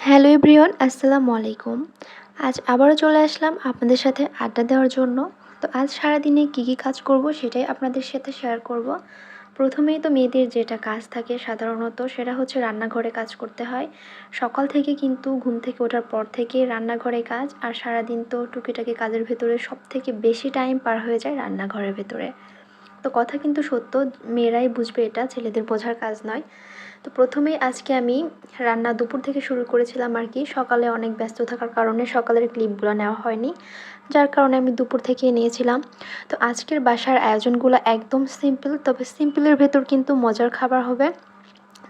Hello everyone, আসসালামু আলাইকুম। আজ আবারও চলে আসলাম আপনাদের সাথে আড্ডা দেওয়ার জন্য। তো আজ সারাদিনে কী কাজ করব সেটাই আপনাদের সাথে শেয়ার করব। প্রথমেই তো মেয়েদের যেটা কাজ থাকে সাধারণত সেটা হচ্ছে রান্নাঘরে কাজ করতে হয়। সকাল থেকে কিন্তু ঘুম থেকে ওঠার পর থেকে রান্নাঘরে কাজ, আর সারাদিন তো টুকিটাকি কাজের ভেতরে সবথেকে বেশি টাইম পার হয়ে যায় রান্নাঘরের ভেতরে। তো কথা কিন্তু সত্য, মেয়েরাই বুঝবে, এটা ছেলেদের বোঝার কাজ নয়। তো প্রথমেই আজকে আমি রান্না দুপুর থেকে শুরু করেছিলাম আর কি। সকালে অনেক ব্যস্ত থাকার কারণে সকালের ক্লিপগুলো নেওয়া হয়নি, যার কারণে আমি দুপুর থেকে নিয়েছিলাম। তো আজকের বাসার আয়োজনগুলো একদম সিম্পল, তবে সিম্পলের ভেতর কিন্তু মজার খাবার হবে।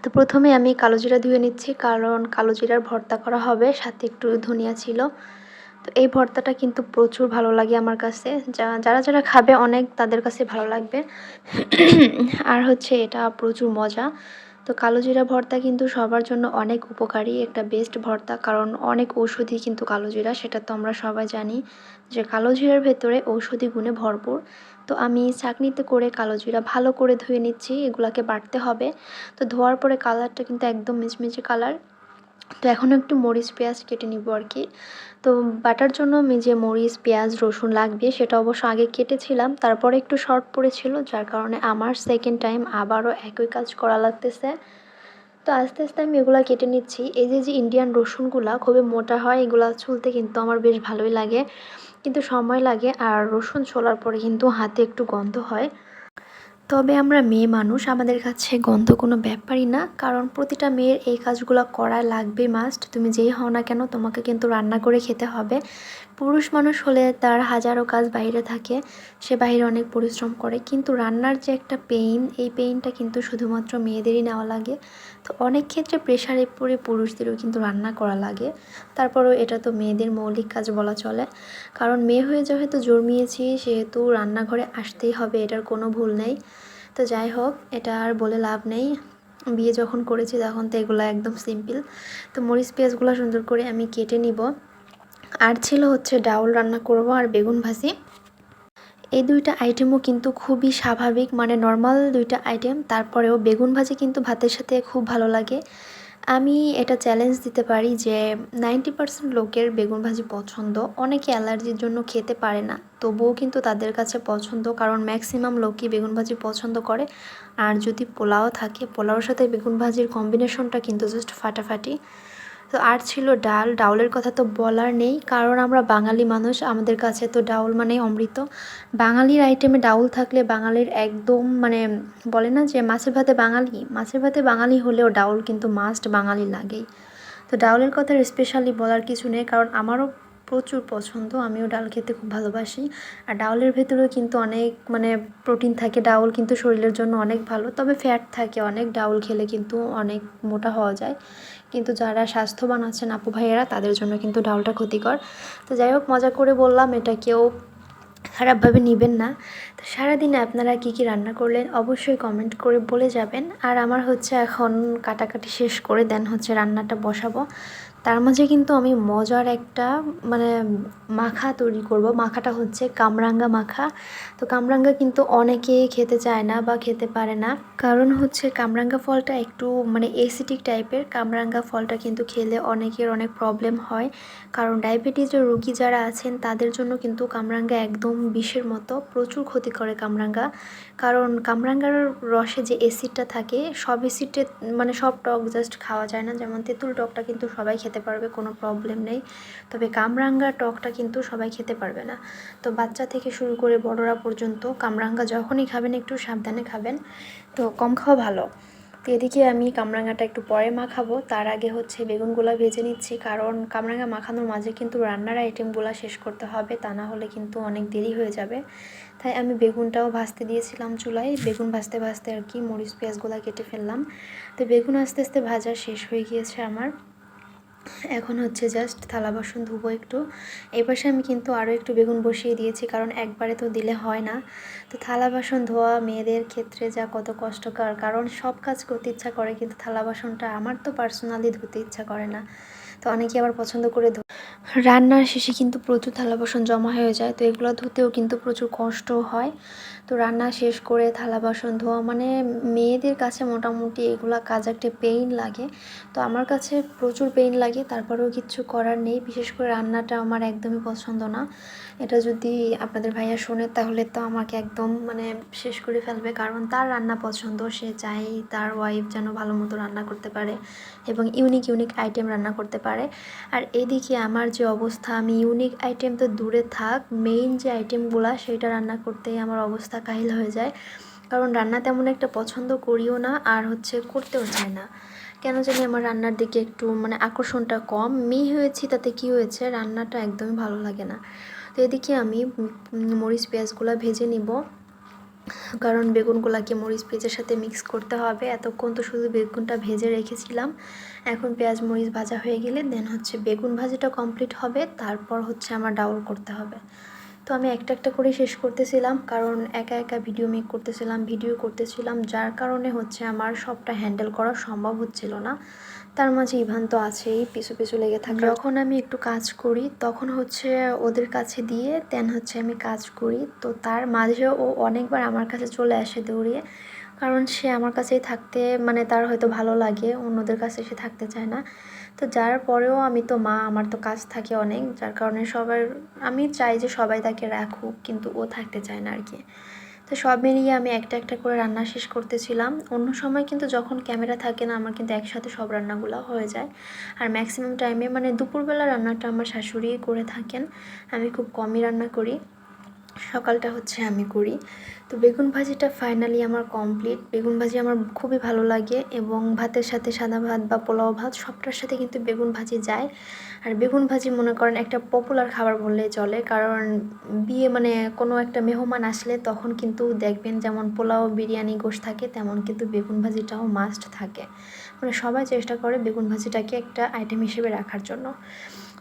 তো প্রথমে আমি কালো জিরা ধুয়ে নিচ্ছি, কারণ কালো জিরার ভর্তা করা হবে, সাথে একটু ধনিয়া ছিল। তো এই ভর্তাটা কিন্তু প্রচুর ভালো লাগে আমার কাছে, যারা যারা খাবে অনেক তাদের কাছে ভালো লাগবে। আর হচ্ছে এটা প্রচুর মজা। তো কালো জিরা ভর্তা কিন্তু সবার জন্য অনেক উপকারী একটা বেস্ট ভর্তা, কারণ অনেক ঔষধি কিন্তু কালো জিরা, সেটা তো আমরা সবাই জানি যে কালো জিরার ভেতরে ঔষধি গুণে ভরপুর। তো আমি চাকনিতে করে কালো জিরা ভালো করে ধুয়ে নিচ্ছি, এগুলাকে বাটতে হবে। তো ধোয়ার পরে কালারটা কিন্তু একদম মিচমিচে কালার। তো এখন একটু মরিচ পেঁয়াজ কেটে নিব আর কি। তো বাটার জন্য আমি যে মরিচ পেঁয়াজ রসুন লাগবে সেটা অবশ্য আগে কেটেছিলাম, তারপরে একটু শর্ট পড়েছিল, যার কারণে আমার সেকেন্ড টাইম আবারও একই কাজ করা লাগতেছে। তো আস্তে আস্তে আমি এগুলা কেটে নিচ্ছি। এই যে ইন্ডিয়ান রসুনগুলা খুবই মোটা হয়, এগুলা ছুলতে কিন্তু আমার বেশ ভালোই লাগে, কিন্তু সময় লাগে, আর রসুন ছোলার পরে কিন্তু হাতে একটু গন্ধ হয়। তবে আমরা মেয়ে মানুষ, আমাদের কাছে গন্ধ কোনো ব্যাপারই না, কারণ প্রতিটা মেয়ের এই কাজগুলো করা লাগবে মাস্ট। তুমি যেই হও না কেন তোমাকে কিন্তু রান্না করে খেতে হবে। পুরুষ মানুষ হলে তার হাজারো কাজ বাইরে থাকে, সে বাইরে অনেক পরিশ্রম করে, কিন্তু রান্নার যে একটা পেইন, এই পেইনটা কিন্তু শুধুমাত্র মেয়েদেরই নেওয়া লাগে। তো অনেক ক্ষেত্রে প্রেশারে পড়ে পুরুষদেরও কিন্তু রান্না করা লাগে। তারপরেও এটা তো মেয়েদের মৌলিক কাজ বলা চলে, কারণ মেয়ে হয়ে যেহেতু জন্মিয়েছি সেহেতু রান্নাঘরে আসতেই হবে, এটার কোনো ভুল নেই। তো যাই হোক, এটা আর বলে লাভ নেই, বিয়ে যখন করেছি তখন তো এগুলো একদম সিম্পল। তো মরিচ পেঁয়াজগুলো সুন্দর করে আমি কেটে নিব। আর ছিল হচ্ছে ডাউল রান্না করব আর বেগুন ভাজি। এই দুইটা আইটেমও কিন্তু খুবই স্বাভাবিক, মানে নর্মাল দুইটা আইটেম, তারপরেও বেগুন ভাজি কিন্তু ভাতের সাথে খুব ভালো লাগে। আমি এটা চ্যালেঞ্জ দিতে পারি যে 90% লোকের বেগুন ভাজি পছন্দ। অনেকে অ্যালার্জির জন্য খেতে পারে না, তবুও কিন্তু তাদের কাছে পছন্দ, কারণ ম্যাক্সিমাম লোকই বেগুন ভাজি পছন্দ করে। আর যদি পোলাও থাকে, পোলাওর সাথে বেগুন ভাজির কম্বিনেশনটা কিন্তু জাস্ট ফাটাফাটি। তো আর ছিল ডাল। ডাউলের কথা তো বলার নেই, কারণ আমরা বাঙালি মানুষ, আমাদের কাছে তো ডাউল মানেই অমৃত। বাঙালির আইটেমে ডাউল থাকলে বাঙালির একদম, মানে বলে না যে মাছে ভাতে বাঙালি, মাছে ভাতে বাঙালি হলেও ডাউল কিন্তু মাস্ট বাঙালি লাগেই। তো ডাউলের কথা স্পেশালি বলার কিছু নেই, কারণ আমারও প্রচুর পছন্দ, আমিও ডাল খেতে খুব ভালোবাসি। আর ডাউলের ভেতরেও কিন্তু অনেক প্রোটিন থাকে, ডাউল কিন্তু শরীরের জন্য অনেক ভালো, তবে ফ্যাট থাকে অনেক, ডাউল খেলে কিন্তু অনেক মোটা হওয়া যায়। কিন্তু যারা স্বাস্থ্যবান আছেন আপু ভাইয়েরা, তাদের জন্য কিন্তু ডাউলটা ক্ষতিকর। তো যাই হোক, মজা করে বললাম, এটা কেউ খারাপভাবে নেবেন না। তো সারাদিনে আপনারা কি কি রান্না করলেন অবশ্যই কমেন্ট করে বলে যাবেন। আর আমার হচ্ছে এখন কাটাকাটি শেষ করে দেন হচ্ছে রান্নাটা বসাবো। তার মাঝে কিন্তু আমি মজার একটা মানে মাখা তৈরি করব। মাখাটা হচ্ছে কামরাঙ্গা মাখা। তো কামরাঙ্গা কিন্তু অনেকে খেতে চায় না বা খেতে পারে না, কারণ হচ্ছে কামরাঙ্গা ফলটা একটু অ্যাসিডিক টাইপের। কামরাঙ্গা ফলটা কিন্তু খেলে অনেকের অনেক প্রবলেম হয়, কারণ ডায়াবেটিসের রোগী যারা আছেন তাদের জন্য কিন্তু কামরাঙ্গা একদম বিষের মতো, প্রচুর ক্ষতি করে কামরাঙ্গা। কারণ কামরাঙ্গার রসে যে অ্যাসিডটা থাকে, সব অ্যাসিডে সব টক জাস্ট খাওয়া যায় না। যেমন তেঁতুল টকটা কিন্তু সবাই খেতে পারবে, কোনো প্রবলেম নেই, তবে কামরাঙ্গার টকটা কিন্তু সবাই খেতে পারবে না। তো বাচ্চা থেকে শুরু করে বড়রা পর্যন্ত কামরাঙ্গা যখনই খাবেন একটু সাবধানে খাবেন, তো কম খাওয়া ভালো। তো এদিকে আমি কামরাঙ্গাটা একটু পরে মাখাবো, তার আগে হচ্ছে বেগুনগুলা ভেজে নিচ্ছি, কারণ কামরাঙ্গা মাখানোর মাঝে কিন্তু রান্নার আইটেমগুলো শেষ করতে হবে, তা না হলে কিন্তু অনেক দেরি হয়ে যাবে। তাই আমি বেগুনটাও ভাজতে দিয়েছিলাম চুলায়, বেগুন ভাজতে ভাজতে আর কি মরিচ পেঁয়াজগুলো কেটে ফেললাম। তো বেগুন আস্তে আস্তে ভাজা শেষ হয়ে গিয়েছে আমার। এখন হচ্ছে জাস্ট থালা বাসন ধুবো একটু। এই পাশে আমি কিন্তু আরও একটু বেগুন বসিয়ে দিয়েছি, কারণ একবারে তো দিলে হয় না। তো থালা বাসন ধোয়া মেয়েদের ক্ষেত্রে যা কত কষ্টকর, কারণ সব কাজ করতে ইচ্ছা করে, কিন্তু থালা বাসনটা আমার তো পার্সোনালি ধুতে ইচ্ছা করে না। তো অনেকে আবার পছন্দ করে রান্নার শেষে কিন্তু প্রচুর থালা বাসন জমা হয়ে যায়, তো এগুলো ধুতেও কিন্তু প্রচুর কষ্টও হয়। তো রান্না শেষ করে থালা বাসন ধোয়া মানে মেয়েদের কাছে মোটামুটি এগুলা কাজ একটা পেইন লাগে। তো আমার কাছে প্রচুর পেইন লাগে, তারপরেও কিচ্ছু করার নেই। বিশেষ করে রান্নাটা আমার একদমই পছন্দ না। এটা যদি আপনাদের ভাইয়া শোনে তাহলে তো আমাকে একদম মানে শেষ করে ফেলবে, কারণ তার রান্না পছন্দ, সে চায় তার ওয়াইফ যেন ভালো মতো রান্না করতে পারে এবং ইউনিক ইউনিক আইটেম রান্না করতে পারে। আর এদিকে আমার যে অবস্থা, আমি ইউনিক আইটেম তো দূরে থাক, মেইন যে আইটেমগুলো সেটা রান্না করতেই আমার অবস্থা কাহিল হয়ে যায়। কারণ রান্না তেমন একটা পছন্দ করিও না, আর করতেও চাই না। কেন জানি আমার রান্নার দিকে একটু মানে আকর্ষণটা কম। মেয়ে হয়েছি তাতে কি হয়েছে, রান্নাটা একদমই ভালো লাগে না। তো এদিকে আমি মরিচ পেঁয়াজগুলো ভেজে নিব, কারণ বেগুনগুলোকে মরিচ পেঁয়াজের সাথে মিক্স করতে হবে। এতক্ষণ তো শুধু বেগুনটা ভেজে রেখেছিলাম, এখন পেঁয়াজ মরিচ ভাজা হয়ে গেলে দেন বেগুন ভাজিটা কমপ্লিট হবে, তারপর আমার ডাউল করতে হবে। তো আমি একটা একটা করে শেষ করতেছিলাম, কারণ একা একা ভিডিও করতেছিলাম, যার কারণে আমার সবটা হ্যান্ডেল করা সম্ভব হচ্ছিল না। তার মাঝে ইভান তো আছেই পিছু পিছু লেগে থাকে। যখন আমি একটু কাজ করি তখন ওদের কাছে দিয়ে দেন আমি কাজ করি। তো তার মাঝে ও অনেকবার আমার কাছে চলে আসে দৌড়িয়ে, কারণ সে আমার কাছেই থাকতে মানে তার হয়তো ভালো লাগে, অন্যদের কাছে সে থাকতে চায় না। তো যার পরেও আমি তো মা, আমার তো কাজ থাকে অনেক, যার কারণে আমি চাই যে সবাই তাকে রাখুক, কিন্তু ও থাকতে চায় না আর কি। তো সব মিলিয়ে আমি একটা একটা করে রান্না শেষ করতেছিলাম। অন্য সময় কিন্তু যখন ক্যামেরা থাকে না, আমার কিন্তু একসাথে সব রান্নাগুলো হয়ে যায়। আর ম্যাক্সিমাম টাইমে মানে দুপুরবেলা রান্নাটা আমার শাশুড়িই করে থাকেন, আমি খুব কমই রান্না করি। সকালটা আমি করি। তো বেগুন ভাজিটা ফাইনালি আমার কমপ্লিট। বেগুন ভাজি আমার খুবই ভালো লাগে, এবং ভাতের সাথে সাদা ভাত বা পোলাও ভাত সবটার সাথে কিন্তু বেগুন ভাজি যায়। আর বেগুন ভাজি মনে করেন একটা পপুলার খাবার বললেই চলে, কারণ বিয়ে মানে কোনো একটা মেহমান আসলে তখন কিন্তু দেখবেন যেমন পোলাও বিরিয়ানি গোশত থাকে, তেমন কিন্তু বেগুন ভাজিটাও মাস্ট থাকে। মানে সবাই চেষ্টা করে বেগুন ভাজিটাকে একটা আইটেম হিসেবে রাখার জন্য।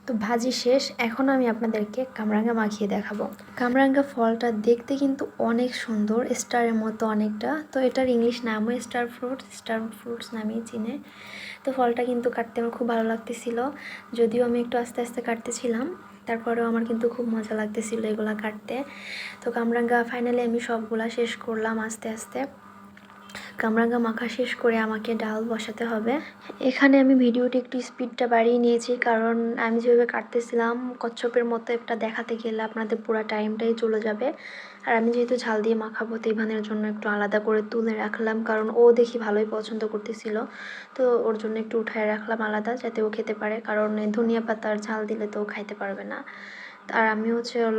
তো ভাজি শেষ, এখন আমি আপনাদেরকে কামরাঙ্গা মাখিয়ে দেখাবো। কামরাঙ্গা ফলটা দেখতে কিন্তু অনেক সুন্দর, স্টারের মতো অনেকটা। তো এটার ইংলিশ নামও স্টার ফ্রুটস নামেই চিনে। তো ফলটা কিন্তু কাটতে আমার খুব ভালো লাগতেছিল, যদিও আমি একটু আস্তে আস্তে কাটতেছিলাম, তারপরেও আমার কিন্তু খুব মজা লাগতেছিল এগুলা কাটতে। তো কামরাঙ্গা ফাইনালি আমি সবগুলা শেষ করলাম আস্তে আস্তে। কামরাঙ্গা মাখা শেষ করে আমাকে ডাল বসাতে হবে। এখানে আমি ভিডিওটি একটু স্পিডটা বাড়িয়ে নিয়েছি, কারণ আমি যেভাবে কাটতেছিলাম কচ্ছপের মতো একটা দেখাতে গেলে আপনাদের পুরো টাইমটাই চলে যাবে। আর আমি যেহেতু ঝাল দিয়ে মাখাবো, তো ইভানের জন্য একটু আলাদা করে তুলে রাখলাম, কারণ ও দেখি ভালোই পছন্দ করতেছিল। তো ওর জন্য একটু উঠায় রাখলাম আলাদা, যাতে ও খেতে পারে, কারণ ধনিয়া পাতার ঝাল দিলে তো ও খাইতে পারবে না। আর আমি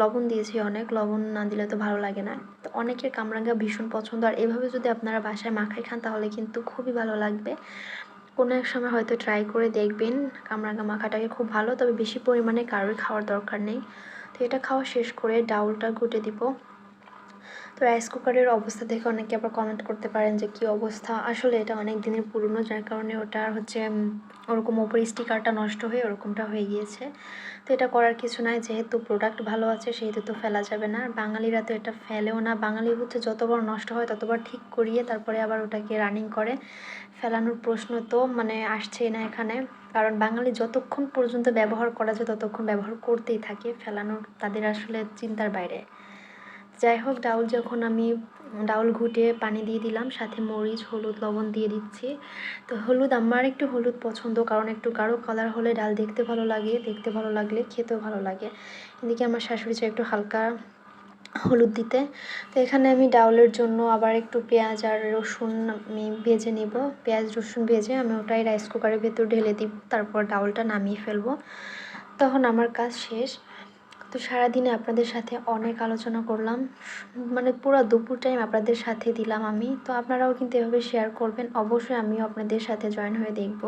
লবণ দিয়েছি, অনেক লবণ না দিলে তো ভালো লাগে না। তো অনেকের কামরাঙ্গা ভীষণ পছন্দ, আর এভাবে যদি আপনারা বাসায় মাখায় খান তাহলে কিন্তু খুবই ভালো লাগবে। কোনো এক সময় হয়তো ট্রাই করে দেখবেন। কামরাঙ্গা মাখাটাকে খুব ভালো, তবে বেশি পরিমাণে কারোর খাওয়ার দরকার নেই। তো এটা খাওয়া শেষ করে ডাউলটা ঘুটে দিব। তো রাইস কুকারের অবস্থা দেখে অনেকে আবার কমেন্ট করতে পারেন যে কী অবস্থা। আসলে এটা অনেক দিনের পুরনো, যার কারণে ওটা ওরকম ওপরে স্টিকারটা নষ্ট হয়ে ওরকমটা হয়ে গিয়েছে। তো এটা করার কিছু নাই, যেহেতু প্রোডাক্ট ভালো আছে সেহেতু তো ফেলা যাবে না। আর বাঙালিরা তো এটা ফেলেও না, বাঙালি যতবার নষ্ট হয় ততবার ঠিক করিয়ে তারপরে আবার ওটাকে রানিং করে। ফেলানোর প্রশ্ন তো মানে আসছেই না এখানে, কারণ বাঙালি যতক্ষণ পর্যন্ত ব্যবহার করা যায় ততক্ষণ ব্যবহার করতেই থাকে, ফেলানোর তাদের আসলে চিন্তার বাইরে। যাই হোক, ডাউল ঘুটে পানি দিয়ে দিলাম, সাথে মরিচ হলুদ লবণ দিয়ে দিচ্ছি। তো আমার একটু হলুদ পছন্দ, কারণ একটু গাঢ় কালার হলে ডাল দেখতে ভালো লাগে, দেখতে ভালো লাগলে খেতেও ভালো লাগে। এদিকে আমার শাশুড়ি চাই একটু হালকা হলুদ দিতে। তো এখানে আমি ডাউলের জন্য আবার একটু পেঁয়াজ আর রসুন আমি ভেজে নেব। পেঁয়াজ রসুন ভেজে আমি ওটাই রাইস কুকারের ভেতর ঢেলে দিব, তারপর ডাউলটা নামিয়ে ফেলবো, তখন আমার কাজ শেষ। তো সারাদিনে আপনাদের সাথে অনেক আলোচনা করলাম, মানে পুরো দুপুর টাইম আপনাদের সাথে দিলাম আমি। তো আপনারাও কিন্তু এভাবে শেয়ার করবেন, অবশ্যই আমিও আপনাদের সাথে জয়েন হয়ে দেখব।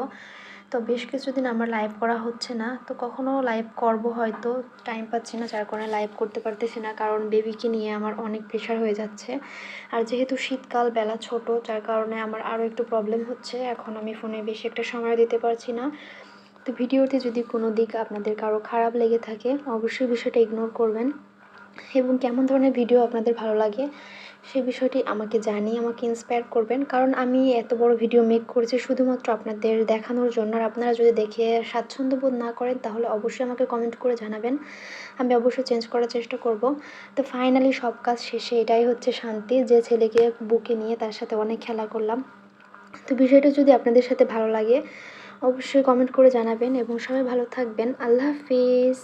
তো বেশ কিছুদিন আমার লাইভ করা হচ্ছে না, তো কখনও লাইভ করব, হয়তো টাইম পাচ্ছি না, যার কারণে লাইভ করতে পারতেছি না, কারণ বেবিকে নিয়ে আমার অনেক প্রেশার হয়ে যাচ্ছে। আর যেহেতু শীতকাল, বেলা ছোট, যার কারণে আমার আরও একটু প্রবলেম হচ্ছে, এখন আমি ফোনে বেশি একটা সময় দিতে পারছি না। তো ভিডিওতে যদি কোনো দিক আপনাদের কারো খারাপ লেগে থাকে অবশ্যই বিষয়টা ইগনোর করবেন, এবং কেমন ধরনের ভিডিও আপনাদের ভালো লাগে সেই বিষয়টি আমাকে জানিয়ে আমাকে ইন্সপায়ার করবেন। কারণ আমি এত বড় ভিডিও মেক করেছি শুধুমাত্র আপনাদের দেখানোর জন্য। আর আপনারা যদি দেখে স্বাচ্ছন্দ্য বোধ না করেন তাহলে অবশ্যই আমাকে কমেন্ট করে জানাবেন। আমি অবশ্যই চেঞ্জ করার চেষ্টা করব। তো ফাইনালি সব কাজ শেষে এটাই হচ্ছে শান্তি যে ছেলেকে বুকে নিয়ে তার সাথে অনেক খেলা করলাম। তো বিষয়টা যদি আপনাদের সাথে ভালো লাগে অবশ্যই কমেন্ট করে জানাবেন এবং সবাই ভালো থাকবেন। আল্লাহ হাফিজ।